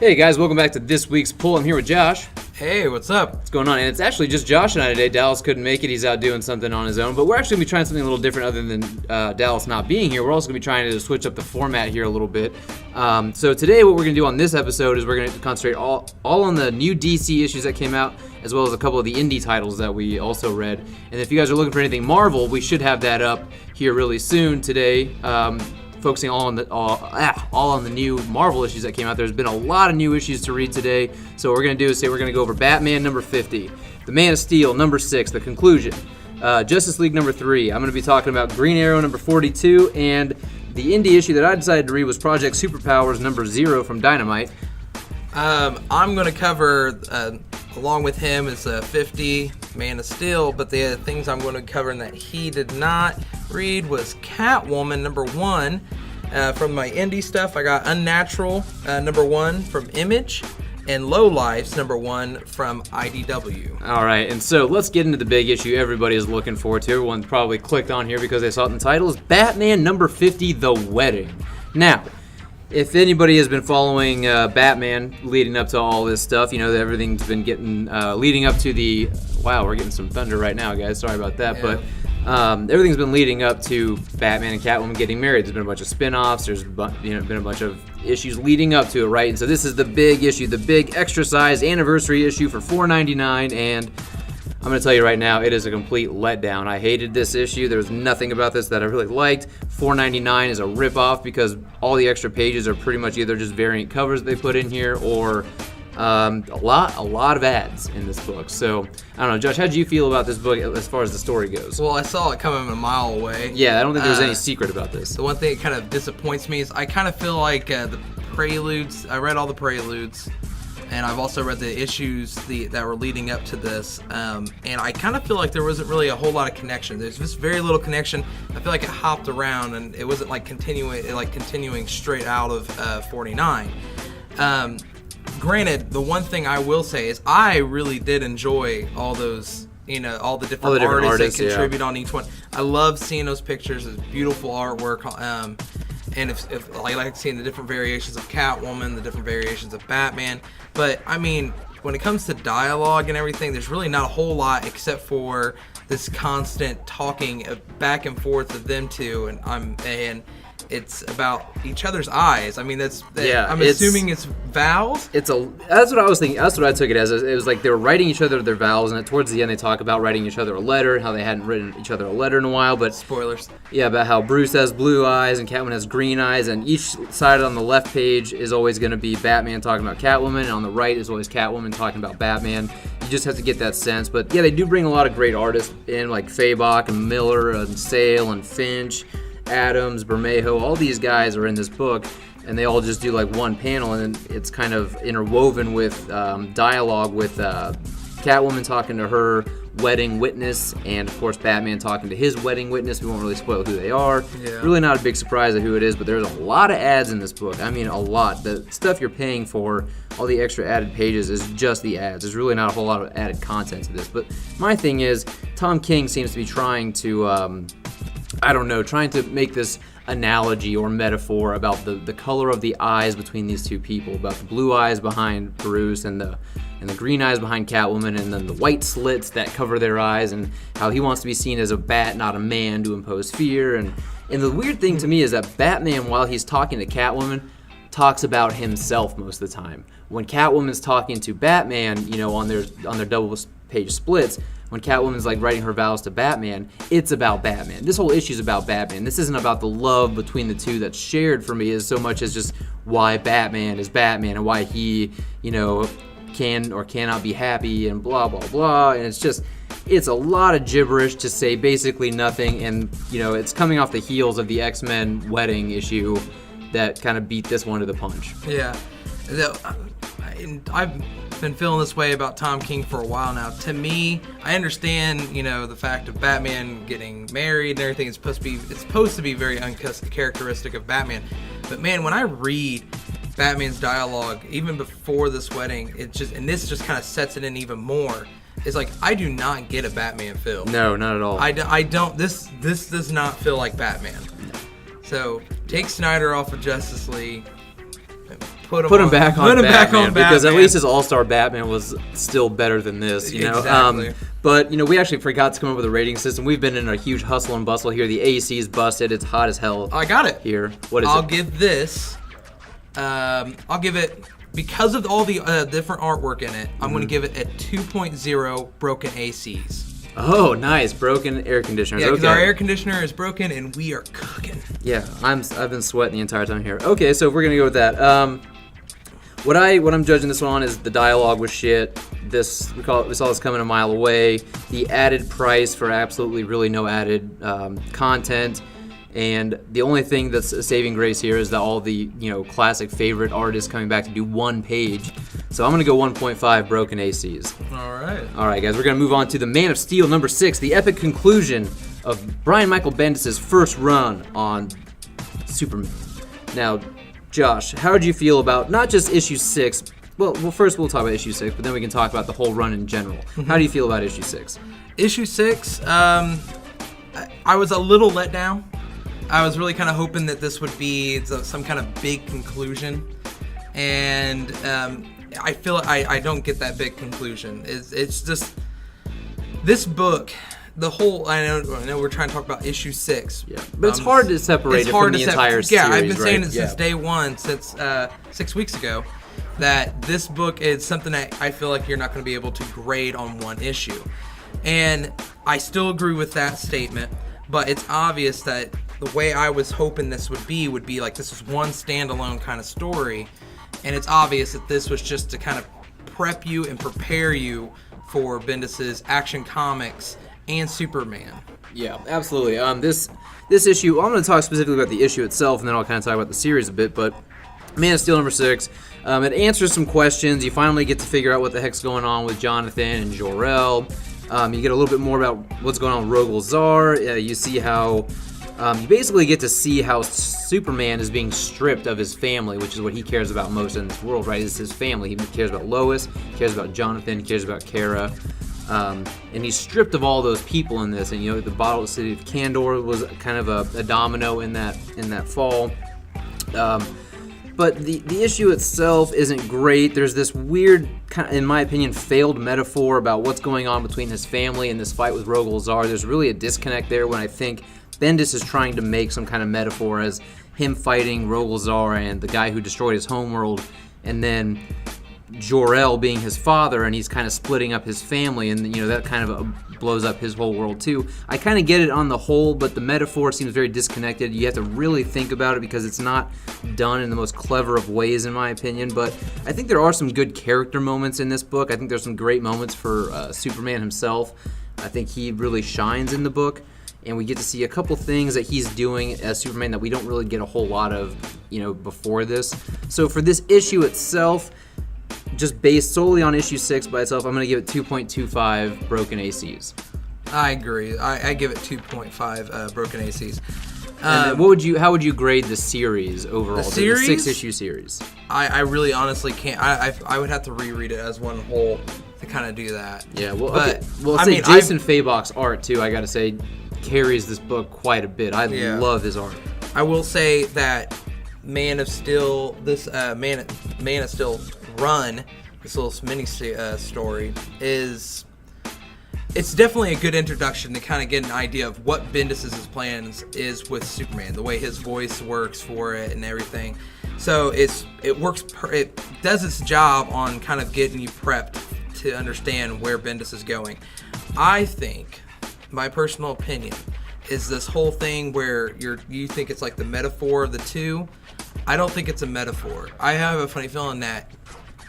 Hey guys, welcome back to this week's Pull. I'm here with Josh. Hey, what's up? What's going on? And it's actually just Josh and I today. Dallas couldn't make it. He's out doing something on his own. But we're actually going to be trying something a little different other than Dallas not being here. We're also going to be trying to switch up the format here a little bit. So today what we're going to do on this episode is we're going to concentrate all on the new DC issues that came out, as well as a couple of the indie titles that we also read. And if you guys are looking for anything Marvel, we should have that up here really soon today. Focusing all on the new Marvel issues that came out. There's been a lot of new issues to read today. So what we're going to do is we're going to go over Batman number 50, The Man of Steel number 6, The Conclusion, Justice League number 3. I'm going to be talking about Green Arrow number 42, and the indie issue that I decided to read was Project Superpowers number 0 from Dynamite. I'm going to cover, along with him, is 50, Man of Steel, but the things I'm going to cover and that he did not read was Catwoman number 1. From my indie stuff, I got Unnatural number 1 from Image, and Lowlifes number 1 from IDW. All right, and so let's get into the big issue everybody is looking forward to. Everyone's probably clicked on here because they saw it in the title. Is Batman number 50, The Wedding. Now, if anybody has been following Batman leading up to all this stuff, you know that everything's been getting leading up to the. Wow, we're getting some thunder right now, guys. Sorry about that, yeah. But everything's been leading up to Batman and Catwoman getting married. There's been a bunch of spin-offs. There's been a bunch of issues leading up to it, right? And so this is the big issue, the big extra-sized anniversary issue for $4.99, and I'm going to tell you right now, it is a complete letdown. I hated this issue. There was nothing about this that I really liked. $4.99 is a ripoff because all the extra pages are pretty much either just variant covers they put in here or a lot of ads in this book. So, I don't know, Josh, how did you feel about this book as far as the story goes? Well, I saw it coming a mile away. Yeah, I don't think there's any secret about this. The one thing that kind of disappoints me is I kind of feel like the preludes, I read all the preludes, and I've also read the issues that were leading up to this, and I kind of feel like there wasn't really a whole lot of connection. There's just very little connection. I feel like it hopped around, and it wasn't like continuing straight out of 49. Granted, the one thing I will say is I really did enjoy all those, all the different artists that contribute on each one. I love seeing those pictures. It's beautiful artwork. And if I like seeing the different variations of Catwoman, the different variations of Batman. But I mean, when it comes to dialogue and everything, there's really not a whole lot except for this constant talking back and forth of them two, and it's about each other's eyes. I mean, I'm assuming it's vows. That's what I was thinking. That's what I took it as. It was like they were writing each other their vows, and towards the end they talk about writing each other a letter, how they hadn't written each other a letter in a while. But spoilers. Yeah, about how Bruce has blue eyes and Catwoman has green eyes, and each side on the left page is always going to be Batman talking about Catwoman, and on the right is always Catwoman talking about Batman. You just have to get that sense. But yeah, they do bring a lot of great artists in, like Fabok and Miller and Sale and Finch, Adams, Bermejo, all these guys are in this book, and they all just do like one panel, and it's kind of interwoven with dialogue with Catwoman talking to her wedding witness, and of course Batman talking to his wedding witness. We won't really spoil who they are. Yeah. Really not a big surprise of who it is, but there's a lot of ads in this book. I mean, a lot. The stuff you're paying for, all the extra added pages, is just the ads. There's really not a whole lot of added content to this. But my thing is, Tom King seems to be trying to trying to make this analogy or metaphor about the color of the eyes between these two people, about the blue eyes behind Bruce and the green eyes behind Catwoman, and then the white slits that cover their eyes, and how he wants to be seen as a bat, not a man, to impose fear. And the weird thing to me is that Batman, while he's talking to Catwoman, talks about himself most of the time. When Catwoman's talking to Batman, on their double page splits, when Catwoman's like writing her vows to Batman, it's about Batman. This whole issue is about Batman. This isn't about the love between the two that's shared for me as so much as just why Batman is Batman and why he, can or cannot be happy and blah, blah, blah. And it's a lot of gibberish to say basically nothing. And, it's coming off the heels of the X-Men wedding issue that kind of beat this one to the punch. Yeah. I've been feeling this way about Tom King for a while now. To me, I understand, the fact of Batman getting married and everything. It's supposed to be very uncharacteristic of Batman. But man, when I read Batman's dialogue, even before this wedding, this just kind of sets it in even more. It's like, I do not get a Batman feel. No, not at all. I don't. This does not feel like Batman. So take Snyder off of Justice League. put him back on Batman, because at least his All-Star Batman was still better than this, you know. Exactly. But you know, we actually forgot to come up with a rating system. We've been in a huge hustle and bustle here. The AC's busted. It's hot as hell. I got it here. What is I'll give this. I'll give it, because of all the different artwork in it. I'm going to give it a 2.0 broken ACs. Oh, nice. Broken air conditioners. Yeah, because our air conditioner is broken and we are cooking. Yeah, I've been sweating the entire time here. Okay, so we're gonna go with that. What I'm judging this one on is the dialogue was shit. We saw this coming a mile away. The added price for absolutely really no added content. And the only thing that's a saving grace here is that all the, you know, classic favorite artists coming back to do one page. So I'm going to go 1.5 broken ACs. All right, guys, we're going to move on to the Man of Steel number 6, the epic conclusion of Brian Michael Bendis' first run on Superman. Now, Josh, how did you feel about not just issue 6? Well, first we'll talk about issue 6, but then we can talk about the whole run in general. How do you feel about issue 6? Issue 6, I was a little let down. I was really kind of hoping that this would be some kind of big conclusion, and I feel I don't get that big conclusion. It's just this book, the whole. I know we're trying to talk about issue 6. Yeah, but it's hard to separate it from the entire series. Yeah, I've been saying it since day one, since 6 weeks ago, that this book is something that I feel like you're not going to be able to grade on one issue, and I still agree with that statement. But it's obvious that the way I was hoping this would be like this is one standalone kind of story, and it's obvious that this was just to kind of prep you and prepare you for Bendis' Action Comics and Superman. Yeah, absolutely. This issue, I'm going to talk specifically about the issue itself, and then I'll kind of talk about the series a bit, but Man of Steel number 6, it answers some questions. You finally get to figure out what the heck's going on with Jonathan and Jor-El. You get a little bit more about what's going on with Rogol Zaar. You see how you basically get to see how Superman is being stripped of his family, which is what he cares about most in this world, right? It's his family. He cares about Lois, he cares about Jonathan, he cares about Kara, and he's stripped of all those people in this. And you know, the Bottled City of Kandor was kind of a domino in that fall. But the issue itself isn't great. There's this weird, in my opinion, failed metaphor about what's going on between his family and this fight with Rogol Zaar. There's really a disconnect there when I think Bendis is trying to make some kind of metaphor as him fighting Rogol Zaar and the guy who destroyed his homeworld, and then Jor-El being his father, and he's kind of splitting up his family, and you know that kind of blows up his whole world too. I kind of get it on the whole, but the metaphor seems very disconnected. You have to really think about it because it's not done in the most clever of ways, in my opinion. But I think there are some good character moments in this book. I think there's some great moments for Superman himself. I think he really shines in the book, and we get to see a couple things that he's doing as Superman that we don't really get a whole lot of, you know, before this. So for this issue itself, just based solely on issue 6 by itself, I'm going to give it 2.25 broken ACs. I agree. I give it 2.5 broken ACs. How would you grade the series overall? The series? The 6-issue series. I really honestly can't. I would have to reread it as one whole to kind of do that. Yeah, well, okay. Well, I say Jason Fabok's art too, I got to say, carries this book quite a bit. I love his art. I will say that Man of Steel, this Man of Steel run, this little mini story it's definitely a good introduction to kind of get an idea of what Bendis' plans is with Superman, the way his voice works for it and everything. So it does its job on kind of getting you prepped to understand where Bendis is going. I think, my personal opinion, is this whole thing where you think it's like the metaphor of the two. I don't think it's a metaphor. I have a funny feeling that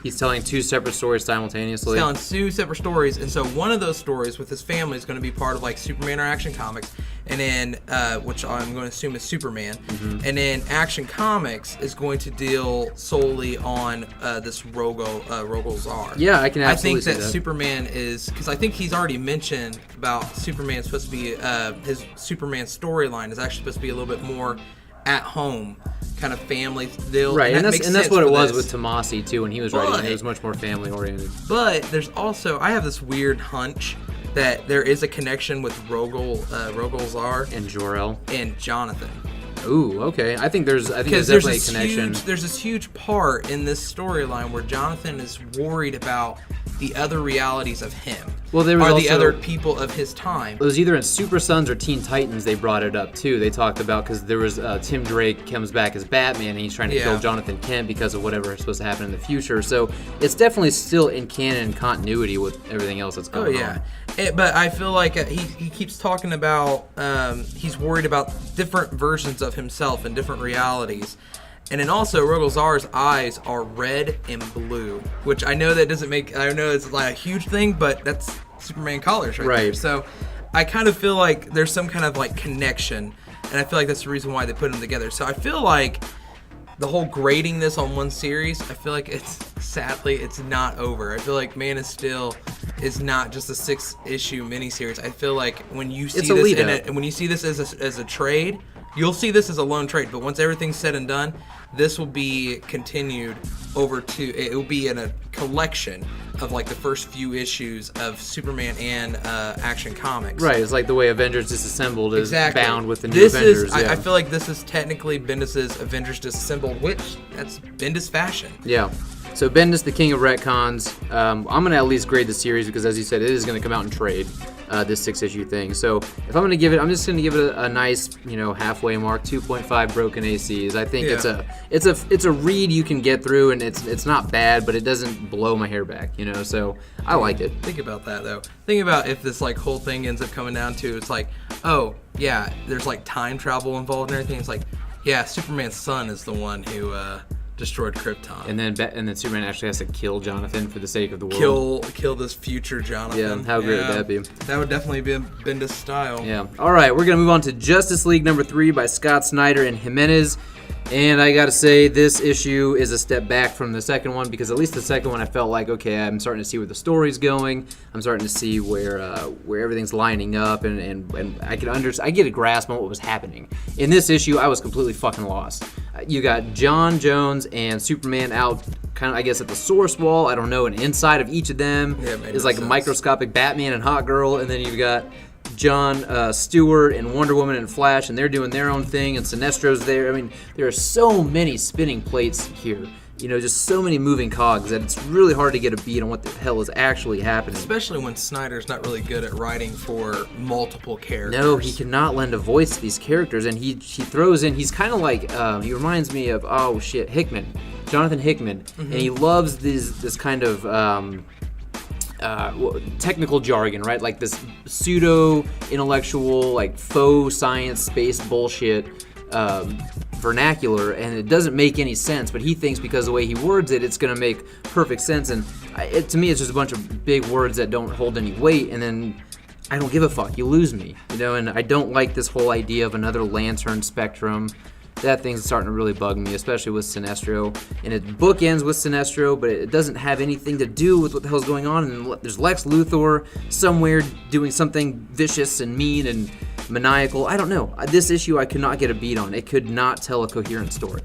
he's telling two separate stories simultaneously. He's telling two separate stories, and so one of those stories with his family is going to be part of like Superman or Action Comics, and then which I'm going to assume is Superman, and then Action Comics is going to deal solely on this Rogol Zaar. Yeah, I can absolutely see that. I think that Superman is, because I think he's already mentioned about Superman supposed to be his Superman storyline is actually supposed to be a little bit more at home, kind of family deal. Right, and that's what it was with Tomasi too when he was writing. It was much more family oriented. But there's also, I have this weird hunch that there is a connection with Rogol Zaar and Jor-El and Jonathan. Ooh, okay. I think there's definitely a connection. There's this huge part in this storyline where Jonathan is worried about the other realities of him. Well, there was also the other people of his time. It was either in Super Sons or Teen Titans they brought it up too. They talked about because there was Tim Drake comes back as Batman and he's trying to kill Jonathan Kent because of whatever is supposed to happen in the future. So it's definitely still in canon and continuity with everything else that's going on. But I feel like he keeps talking about he's worried about different versions of himself and different realities. And then also, Rogol-Zaar's eyes are red and blue, which I know that doesn't make... I know it's like a huge thing, but that's Superman colors right there. So I kind of feel like there's some kind of like connection, and I feel like that's the reason why they put them together. So I feel like the whole grading this on one series, I feel like sadly, it's not over. I feel like Man of Steel is not just a 6-issue miniseries. I feel like when you see when you see this as a trade... You'll see this as a lone trade, but once everything's said and done, this will be continued over to... It will be in a collection of like the first few issues of Superman and Action Comics. Right, it's like the way Avengers Disassembled is bound with the new Avengers. I feel like this is technically Bendis' Avengers Disassembled, which that's Bendis fashion. Yeah. So Bendis, the king of retcons. I'm going to at least grade the series because, as you said, it is going to come out in trade, this 6-issue thing. So if I'm going to give it, I'm just going to give it a nice, halfway mark, 2.5 broken ACs. I think it's a read you can get through, and it's not bad, but it doesn't blow my hair back, So I like it. Think about that though. Think about if this like whole thing ends up coming down to it's like, oh yeah, there's like time travel involved and everything. It's like, yeah, Superman's son is the one who destroyed Krypton. And then Superman actually has to kill Jonathan for the sake of the world. Kill this future Jonathan. Yeah, how great would that be? That would definitely be Bendis style. Yeah. All right, we're going to move on to Justice League number 3 by Scott Snyder and Jimenez. And I got to say, this issue is a step back from the second one because at least the second one I felt like, okay, I'm starting to see where the story's going. I'm starting to see where everything's lining up, and I get a grasp on what was happening. In this issue, I was completely fucking lost. You got John Jones and Superman out kind of, I guess, at the source wall. I don't know, and inside of each of them is like a microscopic Batman and Hot Girl, and then you've got John Stewart and Wonder Woman and Flash, and they're doing their own thing, and Sinestro's there. I mean, there are so many spinning plates here. Just so many moving cogs that it's really hard to get a beat on what the hell is actually happening. Especially when Snyder's not really good at writing for multiple characters. No, he cannot lend a voice to these characters, and he throws in, he's kind of like, he reminds me of, Hickman, Jonathan Hickman, and he loves this kind of... technical jargon, right? Like this pseudo-intellectual, like faux science space bullshit vernacular, and it doesn't make any sense, but he thinks because of the way he words it, it's going to make perfect sense, and to me, it's just a bunch of big words that don't hold any weight, and then I don't give a fuck. You lose me, and I don't like this whole idea of another Lantern Spectrum. That thing's starting to really bug me, especially with Sinestro. And it bookends with Sinestro, but it doesn't have anything to do with what the hell's going on. And there's Lex Luthor somewhere doing something vicious and mean and maniacal. I don't know. This issue I could not get a beat on. It could not tell a coherent story.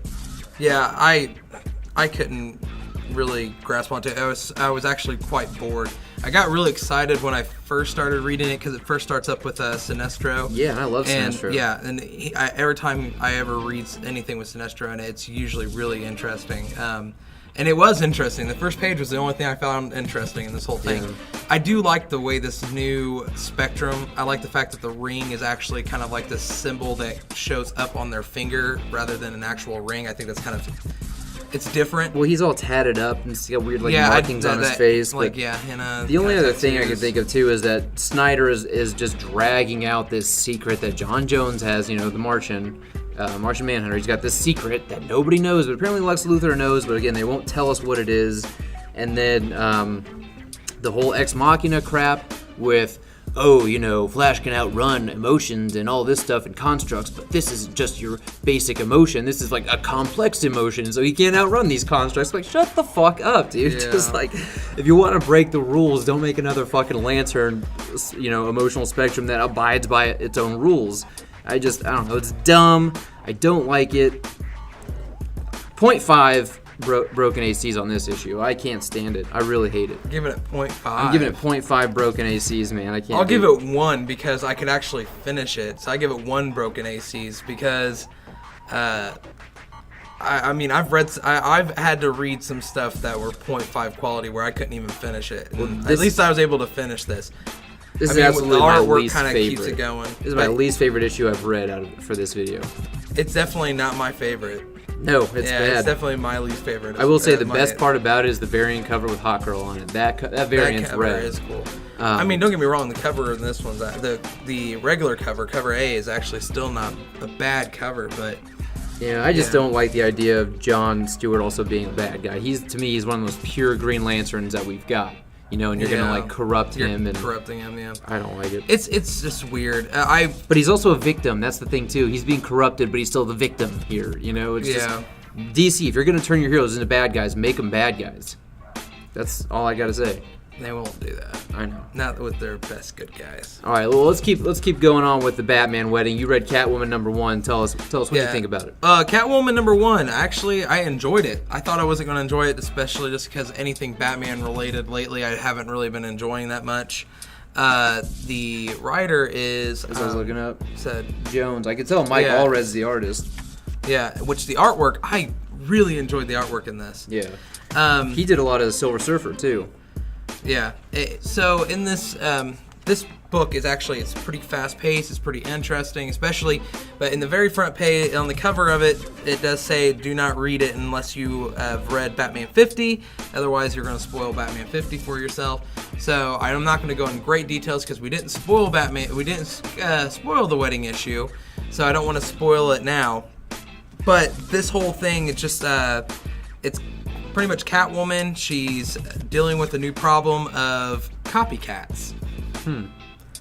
Yeah, I couldn't really grasp onto it. I was actually quite bored. I got really excited when I first started reading it because it first starts up with Sinestro. Yeah, I love Sinestro. Yeah, and every time I ever read anything with Sinestro in it, it's usually really interesting. And it was interesting. The first page was the only thing I found interesting in this whole thing. Yeah. I do like the way this new Spectrum, I like the fact that the ring is actually kind of like this symbol that shows up on their finger rather than an actual ring. I think that's kind of... It's different. Well, he's all tatted up and he's got weird markings on his face. The only other thing I can think of too is that Snyder is just dragging out this secret that John Jones has. The Martian Manhunter. He's got this secret that nobody knows, but apparently Lex Luthor knows. But again, they won't tell us what it is. And then the whole Ex Machina crap with. Flash can outrun emotions and all this stuff and constructs, but this isn't just your basic emotion. This is like a complex emotion, so he can't outrun these constructs. Like, shut the fuck up, dude. Yeah. Just like, if you want to break the rules, don't make another fucking Lantern, emotional spectrum that abides by its own rules. I don't know. It's dumb. I don't like it. 0.5 broken ACs on this issue. I can't stand it. I really hate it. Give it a 0.5. I'm giving it 0.5 broken ACs, man. I can't. I'll give it 1 because I could actually finish it. So I give it 1 broken ACs because I mean, I've had to read some stuff that were 0.5 quality where I couldn't even finish it. At least I was able to finish this. This is absolutely my least kind of favorite. Keeps it going. This is my least favorite issue I've read for this video. It's definitely not my favorite. No, it's bad. It's definitely my least favorite. I will say the best part about it is the variant cover with Hot Girl on it. That variant's cover red. Is cool. I mean, don't get me wrong. The cover in this one's the regular cover A, is actually still not a bad cover, but. Yeah, I just don't like the idea of John Stewart also being a bad guy. To me, he's one of the most pure Green Lanterns that we've got. You know, and you're gonna like corrupt him and corrupting him. Yeah, I don't like it. It's just weird. But he's also a victim. That's the thing too. He's being corrupted, but he's still the victim here. You know, it's just DC. If you're gonna turn your heroes into bad guys, make them bad guys. That's all I gotta say. They won't do that. I know. Not with their best good guys. All right, well let's keep going on with the Batman wedding. You read Catwoman #1. Tell us what you think about it. Catwoman #1. Actually, I enjoyed it. I thought I wasn't going to enjoy it, especially just because anything Batman related lately, I haven't really been enjoying that much. The writer is. As I was looking up, said Jones. I could tell Mike Allred is the artist. Yeah, which the artwork, I really enjoyed the artwork in this. Yeah. He did a lot of the Silver Surfer too. Yeah. So in this this book is actually, it's pretty fast paced. It's pretty interesting, especially. But in the very front page, on the cover of it, it does say, "Do not read it unless you have read Batman 50. Otherwise, you're going to spoil Batman 50 for yourself." So I'm not going to go into great details because we didn't spoil Batman. We didn't spoil the wedding issue, so I don't want to spoil it now. But this whole thing, it's just it's pretty much Catwoman. She's dealing with a new problem of copycats.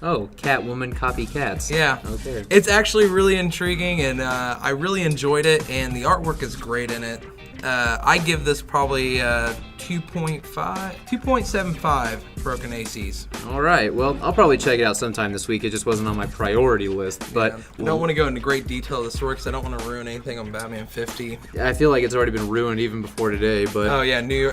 Oh, Catwoman copycats. Yeah. Okay. It's actually really intriguing, and I really enjoyed it, and the artwork is great in it. I give this probably 2.75 broken ACs. All right. Well, I'll probably check it out sometime this week. It just wasn't on my priority list. But I don't want to go into great detail of the story because I don't want to ruin anything on Batman 50. I feel like it's already been ruined even before today. But oh yeah, New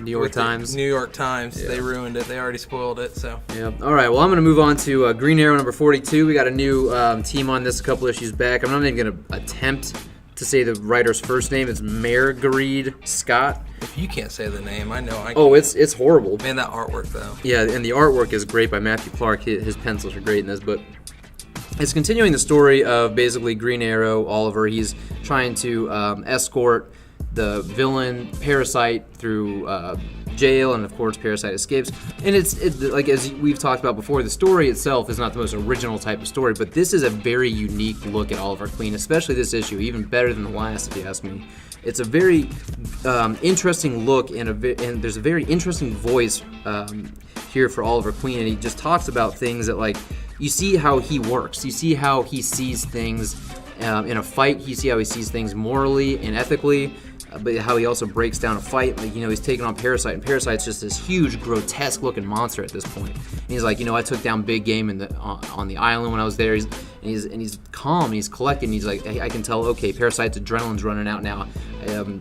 York Times. New York Times. Yeah. They ruined it. They already spoiled it. So yeah. All right. Well, I'm going to move on to Green Arrow #42. We got a new team on this a couple issues back. I'm not even going to attempt to say the writer's first name. It's Marguerite Scott. If you can't say the name, I know I can. Oh, it's horrible. Man, that artwork though. Yeah, and the artwork is great by Matthew Clark. His pencils are great in this, but it's continuing the story of basically Green Arrow, Oliver. He's trying to escort the villain Parasite through jail, and of course Parasite escapes. And it's like, as we've talked about before, the story itself is not the most original type of story, but this is a very unique look at Oliver Queen, especially this issue, even better than the last, if you ask me. It's a very interesting look, and there's a very interesting voice here for Oliver Queen, and he just talks about things that, like, you see how he works, you see how he sees things in a fight, you see how he sees things morally and ethically, but how he also breaks down a fight. Like, you know, he's taking on Parasite, and Parasite's just this huge, grotesque-looking monster at this point. And he's like, you know, I took down big game on the island when I was there. He's calm, and he's collected, and he's like, I can tell, okay, Parasite's adrenaline's running out now.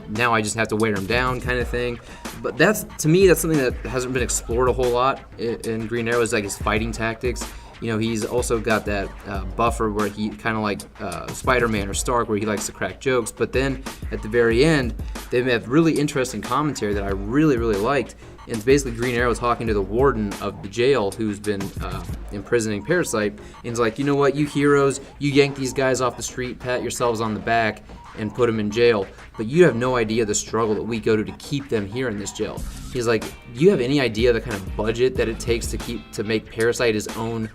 Now I just have to wear him down, kind of thing. But to me, that's something that hasn't been explored a whole lot in Green Arrow, is like his fighting tactics. You know, he's also got that buffer where he kind of like Spider-Man or Stark, where he likes to crack jokes. But then at the very end, they have really interesting commentary that I really, really liked. And it's basically Green Arrow talking to the warden of the jail who's been imprisoning Parasite. And he's like, you know what, you heroes, you yank these guys off the street, pat yourselves on the back, and put them in jail. But you have no idea the struggle that we go to keep them here in this jail. He's like, do you have any idea the kind of budget that it takes to make Parasite his own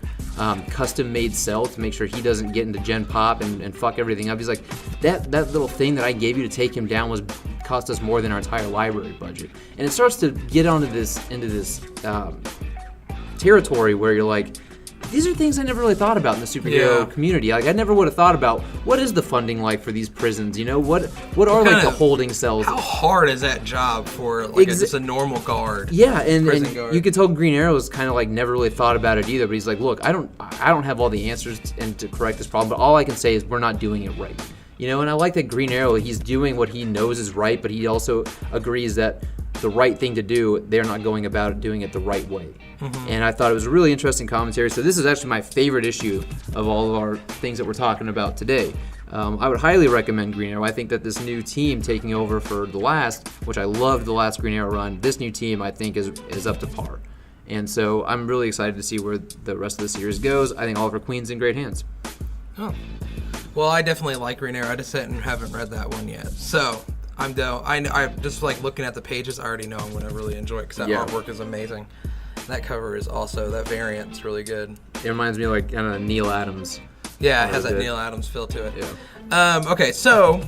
custom-made cell to make sure he doesn't get into Gen Pop and fuck everything up? He's like, that little thing that I gave you to take him down cost us more than our entire library budget. And it starts to get into this territory where you're like, these are things I never really thought about in the superhero community. Like, I never would have thought about, what is the funding like for these prisons? You know, what are like the holding cells? How hard is that job for like just a normal guard? Yeah, and you could tell Green Arrow's kind of like never really thought about it either. But he's like, look, I don't have all the answers to correct this problem, but all I can say is we're not doing it right. You know, and I like that Green Arrow, he's doing what he knows is right, but he also agrees that the right thing to do, they're not going about doing it the right way. And I thought it was a really interesting commentary. So this is actually my favorite issue of all of our things that we're talking about today. I would highly recommend Green Arrow. I think that this new team taking over for the last, which I loved the last Green Arrow run, this new team I think is up to par. And so I'm really excited to see where the rest of the series goes. I think Oliver Queen's in great hands. Oh. Well, I definitely like Green Arrow. I just haven't read that one yet. So I'm down. I just like looking at the pages. I already know I'm going to really enjoy it because that artwork is amazing. That cover is also, that variant's really good. It reminds me of like kind of Neil Adams. Yeah, it has that Neil Adams feel to it. Yeah. Okay, so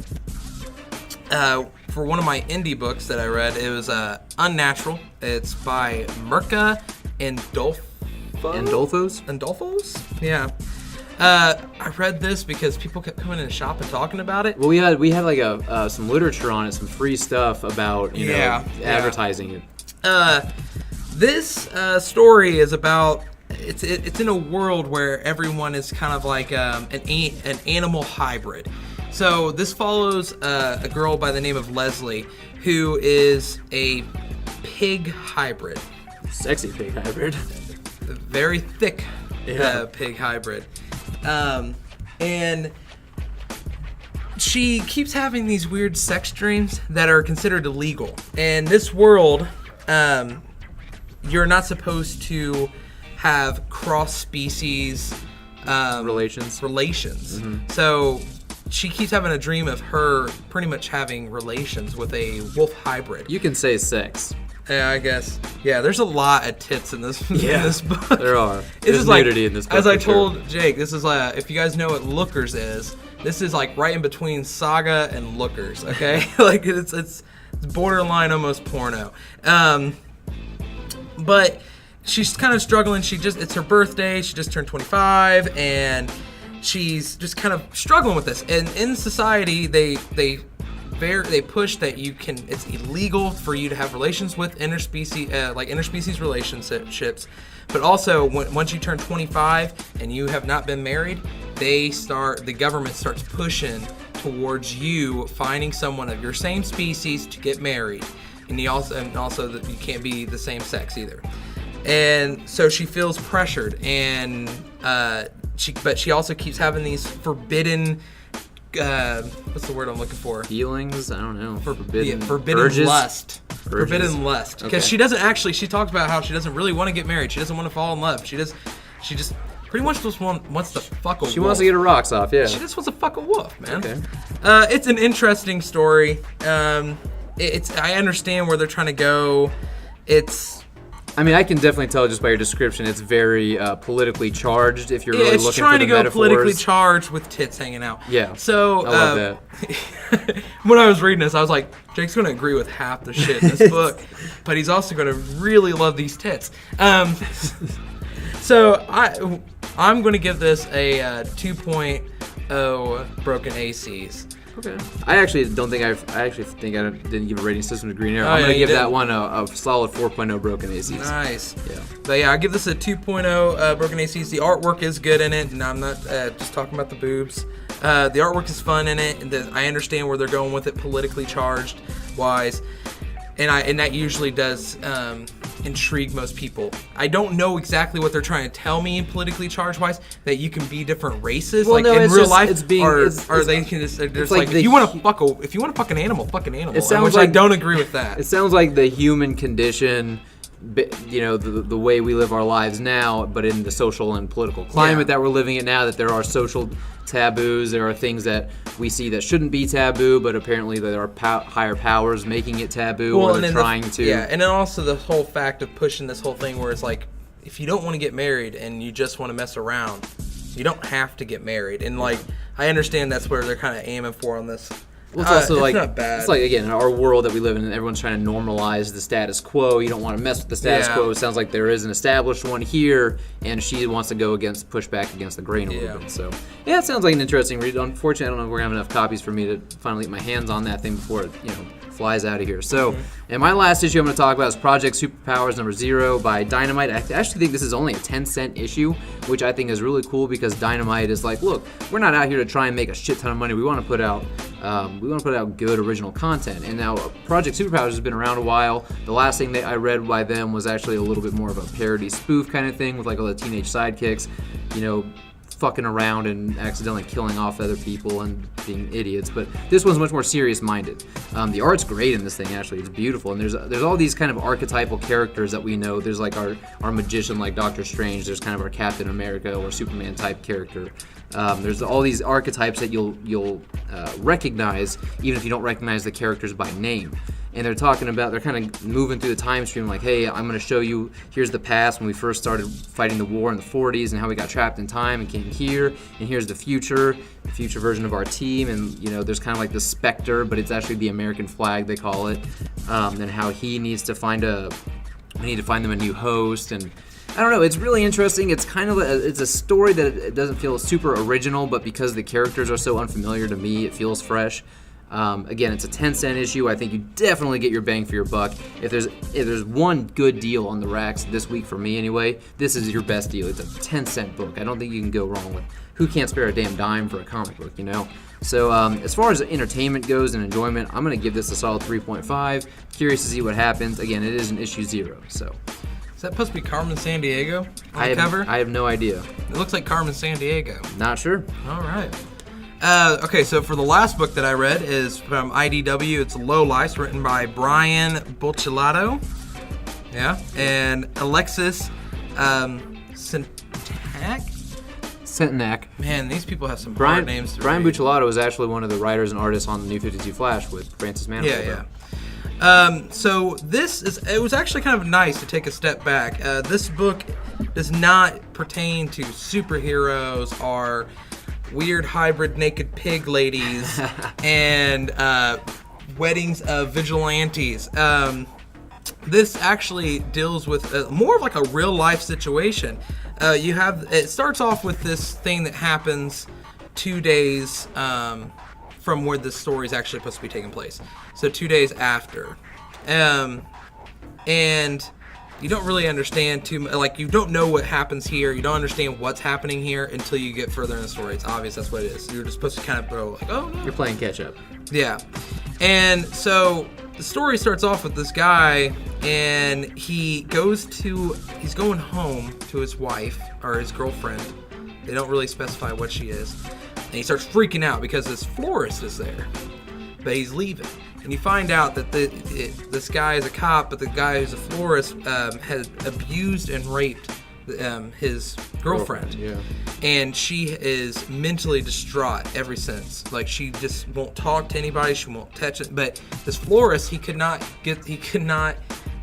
for one of my indie books that I read, it was Unnatural. It's by MURICA and Andolfos? Yeah. I read this because people kept coming in the shop and talking about it. Well, we had like some literature on it, some free stuff about advertising it. This story is about it's in a world where everyone is kind of like an animal hybrid. So this follows a girl by the name of Leslie, who is a pig hybrid. Sexy pig hybrid. Very thick pig hybrid. And she keeps having these weird sex dreams that are considered illegal. In this world, you're not supposed to have cross-species relations. Mm-hmm. So she keeps having a dream of her pretty much having relations with a wolf hybrid. You can say sex. Yeah, I guess. Yeah, there's a lot of tits in this book. There are. There's nudity in this book. As I told Jake, this is if you guys know what Lookers is, this is like right in between Saga and Lookers, okay? Like it's borderline almost porno. But she's kind of struggling. It's her birthday. She just turned 25, and she's just kind of struggling with this. And in society, they push that it's illegal for you to have relations with interspecies relationships. But also, once you turn 25 and you have not been married, the government starts pushing towards you finding someone of your same species to get married. And also that you can't be the same sex either. And so she feels pressured, and she also keeps having these forbidden what's the word I'm looking for? Feelings? I don't know. Forbidden urges? lust. Urges. Forbidden lust. Because she talks about how she doesn't really want to get married. She doesn't want to fall in love. She just pretty much just wants to fuck a wolf. She wants to get her rocks off, yeah. She just wants to fuck a wolf, man. Okay. It's an interesting story. I understand where they're trying to go. I mean, I can definitely tell just by your description, it's very politically charged. If you're really looking for the metaphors. It's trying to go politically charged with tits hanging out. Yeah. So I love that. When I was reading this, I was like, Jake's going to agree with half the shit in this book, but he's also going to really love these tits. So I'm going to give this a 2.0 broken ACs. Okay. I actually think I didn't give a rating system to Green Arrow. I'm gonna give that one a solid 4.0 broken ACs. Nice. Yeah. But yeah, I give this a 2.0 broken ACs. The artwork is good in it, and I'm not just talking about the boobs. The artwork is fun in it, and I understand where they're going with it politically charged wise, and that usually does intrigue most people. I don't know exactly what they're trying to tell me politically charged wise, that you can be different races. Well, like no, in real life, they can just if you want to fuck an animal, fuck an animal. It sounds I don't agree with that. It sounds like the human condition, you know, the way we live our lives now, but in the social and political climate that we're living in now, that there are social taboos, there are things that we see that shouldn't be taboo, but apparently there are higher powers making it taboo, or they're trying to. Yeah, and then also the whole fact of pushing this whole thing where it's like, if you don't want to get married and you just want to mess around, you don't have to get married. And like, I understand that's where they're kind of aiming for on this. Well, it's also it's not bad. It's like, again, in our world that we live in, everyone's trying to normalize the status quo. You don't want to mess with the status quo. It sounds like there is an established one here, and she wants to push back against the grain a little bit. So, yeah, it sounds like an interesting read. Unfortunately, I don't know if we're going to have enough copies for me to finally get my hands on that thing before it, flies out of here. So, and my last issue I'm going to talk about is Project Superpowers #0 by Dynamite. I actually think this is only a 10-cent issue, which I think is really cool because Dynamite is like, look, we're not out here to try and make a shit ton of money. We want to put out good original content. And now Project Superpowers has been around a while. The last thing that I read by them was actually a little bit more of a parody spoof kind of thing with like all the teenage sidekicks, you know, fucking around and accidentally killing off other people and being idiots. But this one's much more serious-minded. The art's great in this thing, actually. It's beautiful. And there's all these kind of archetypal characters that we know. There's like our magician like Doctor Strange. There's kind of our Captain America or Superman type character. There's all these archetypes that you'll recognize even if you don't recognize the characters by name. And they're kind of moving through the time stream like, hey, I'm going to show you, here's the past when we first started fighting the war in the 40s and how we got trapped in time and came here, and here's the future version of our team, and you know, there's kind of like the specter, but it's actually the American flag, they call it, and how we need to find them a new host, and I don't know, it's really interesting. It's kind of it's a story that it doesn't feel super original, but because the characters are so unfamiliar to me, it feels fresh. Again, it's a 10-cent issue. I think you definitely get your bang for your buck. If there's one good deal on the racks this week for me anyway, this is your best deal. It's a 10-cent book. I don't think you can go wrong with. Who can't spare a damn dime for a comic book, you know? So as far as entertainment goes and enjoyment, I'm going to give this a solid 3.5. Curious to see what happens. Again, it is an issue 0, so. Is that supposed to be Carmen Sandiego on the cover? I have no idea. It looks like Carmen Sandiego. Not sure. All right. Okay, so for the last book that I read is from IDW. It's Lowlifes, written by Brian Buccellato. Yeah, and Alexis Centenac. Man, these people have some hard names to Brian read. Buccellato is actually one of the writers and artists on the New 52 Flash with Francis Manhole. Yeah. So it was actually kind of nice to take a step back. This book does not pertain to superheroes or weird hybrid naked pig ladies and weddings of vigilantes. This actually deals with more of like a real life situation. It starts off with this thing that happens 2 days from where this story is actually supposed to be taking place. So 2 days after. And you don't really understand you don't know what happens here. You don't understand what's happening here until you get further in the story. It's obvious that's what it is. You're just supposed to kind of go like, oh no. You're playing catch up. Yeah. And so the story starts off with this guy, and he's going home to his wife or his girlfriend. They don't really specify what she is. And he starts freaking out because this florist is there, but he's leaving. And you find out that this guy is a cop, but the guy who's a florist has abused and raped his girlfriend. Yeah. And she is mentally distraught ever since. Like, she just won't talk to anybody. She won't touch it. But this florist, he could not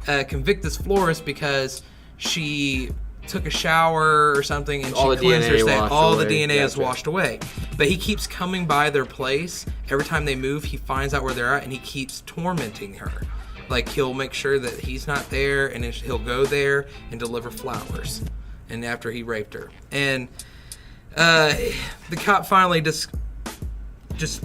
convict this florist because she took a shower or something and all she cleansed herself. All the DNA is washed away. But he keeps coming by their place. Every time they move, he finds out where they're at and he keeps tormenting her. Like, he'll make sure that he's not there, and he'll go there and deliver flowers. And after he raped her. And the cop finally just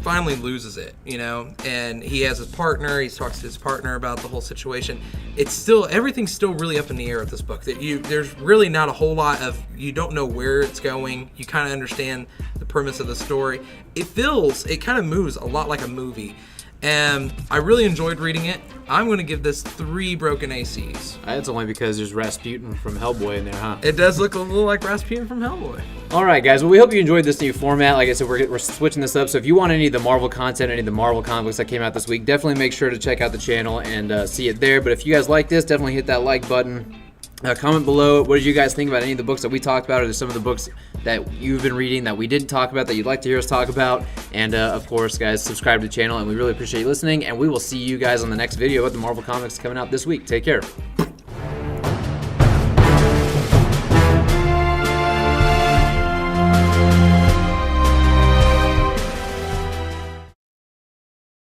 finally loses it, you know, and he has his partner. He talks to his partner about the whole situation. Everything's still really up in the air with this book. There's really not a whole lot of, you don't know where it's going. You kind of understand the premise of the story. It kind of moves a lot like a movie. And I really enjoyed reading it. I'm going to give this 3 broken ACs. That's only because there's Rasputin from Hellboy in there, huh? It does look a little like Rasputin from Hellboy. All right, guys. Well, we hope you enjoyed this new format. Like I said, we're switching this up. So if you want any of the Marvel content, any of the Marvel comics that came out this week, definitely make sure to check out the channel and see it there. But if you guys like this, definitely hit that like button. Comment below, what did you guys think about any of the books that we talked about, or some of the books that you've been reading that we didn't talk about that you'd like to hear us talk about. And of course, guys, subscribe to the channel, and we really appreciate you listening, and we will see you guys on the next video about the Marvel Comics coming out this week. Take care.